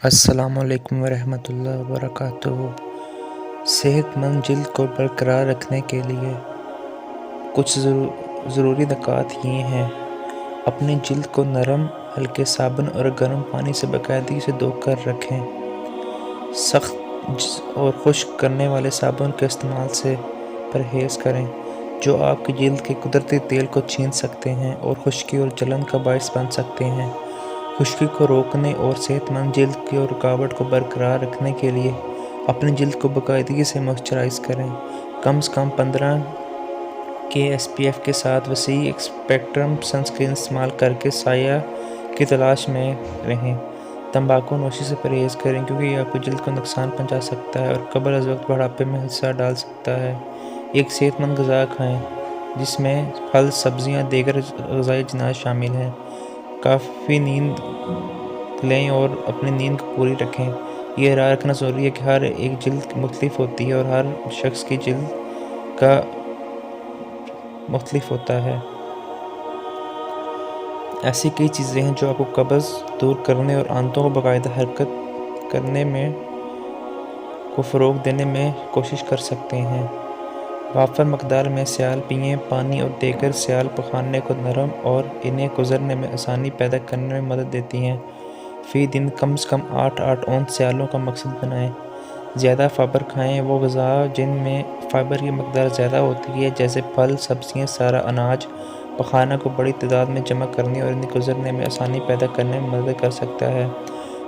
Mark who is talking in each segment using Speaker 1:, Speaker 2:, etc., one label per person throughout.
Speaker 1: السلام علیکم ورحمۃ اللہ وبرکاتہ۔ صحت مند جلد کو برقرار رکھنے کے لیے کچھ ضروری نکات یہ ہیں۔ اپنی جلد کو نرم، ہلکے صابن اور گرم پانی سے باقاعدگی سے دھو کر رکھیں۔ سخت اور خشک کرنے والے صابن کے استعمال سے پرہیز کریں جو آپ کی جلد کے قدرتی تیل کو چھین سکتے ہیں اور خشکی اور جلن کا باعث بن سکتے ہیں۔ خشکی کو روکنے اور صحت مند جلد کی رکاوٹ کو برقرار رکھنے کے لیے اپنی جلد کو باقاعدگی سے موئسچرائز کریں۔ کم از کم 15 کے SPF کے ساتھ وسیع اسپیکٹرم سن اسکرین استعمال کرکے سایہ کی تلاش میں رہیں۔ تمباکو نوشی سے پرہیز کریں کیونکہ یہ آپ کی جلد کو نقصان پہنچا سکتا ہے اور قبل از وقت بڑھاپے میں حصہ ڈال سکتا ہے۔ ایک صحت مند غذا کھائیں جس میں پھل، سبزیاں، دیگر غذائی اجناس شامل ہیں۔ کافی نیند لیں اور اپنی نیند کو پوری رکھیں۔ یہ یاد رکھنا ضروری ہے کہ ہر ایک جلد مختلف ہوتی ہے اور ہر شخص کی جلد کا مختلف ہوتا ہے۔ ایسی کئی چیزیں ہیں جو آپ کو قبض دور کرنے اور آنتوں کو باقاعدہ حرکت کرنے کو فروغ دینے میں کوشش کر سکتے ہیں۔ وافر مقدار میں سیال پئیں۔ پانی اور دیگر سیال پخانے کو نرم اور انہیں گزرنے میں آسانی پیدا کرنے میں مدد دیتی ہیں۔ فی دن کم از کم 8 اونس سیالوں کا مقصد بنائیں۔ زیادہ فائبر کھائیں۔ وہ غذا جن میں فائبر کی مقدار زیادہ ہوتی ہے جیسے پھل، سبزیاں، سارا اناج پخانہ کو بڑی تعداد میں جمع کرنے اور انہیں گزرنے میں آسانی پیدا کرنے میں مدد کر سکتا ہے۔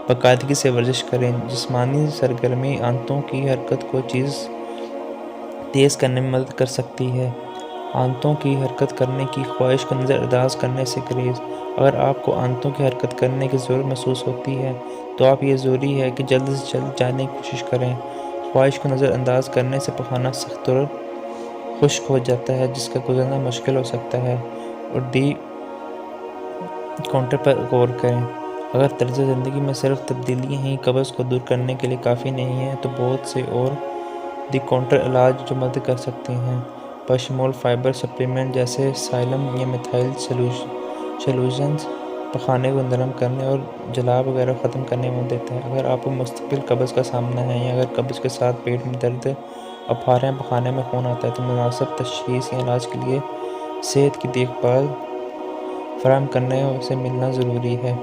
Speaker 1: باقاعدگی سے ورزش کریں۔ جسمانی سرگرمی آنتوں کی حرکت کو تیز کرنے میں مدد کر سکتی ہے۔ آنتوں کی حرکت کرنے کی خواہش کو نظر انداز کرنے سے گریز۔ اگر آپ کو آنتوں کی حرکت کرنے کی ضرورت محسوس ہوتی ہے تو آپ یہ ضروری ہے کہ جلد سے جلد جانے کی کوشش کریں۔ خواہش کو نظر انداز کرنے سے پخانہ سخت اور خشک ہو جاتا ہے جس کا گزرنا مشکل ہو سکتا ہے۔ اور دی کاؤنٹر پر غور کریں۔ اگر طرز زندگی میں صرف تبدیلیاں ہی قبض کو دور کرنے کے لیے کافی نہیں ہیں تو بہت سے اور دی کاؤنٹر علاج جو مدد کر سکتے ہیں بشمول فائبر سپلیمنٹ جیسے سائلم یا میتھائل سولوشنز پخانے کو نرم کرنے اور جلاو وغیرہ ختم کرنے میں مدد دیتا ہے۔ اگر آپ کو مستقل قبض کا سامنا ہے یا اگر قبض کے ساتھ پیٹ میں درد، اپھاریں، پخانے میں خون آتا ہے تو مناسب تشخیص یا علاج کے لیے صحت کی دیکھ بھال فراہم کرنے سے ملنا ضروری ہے۔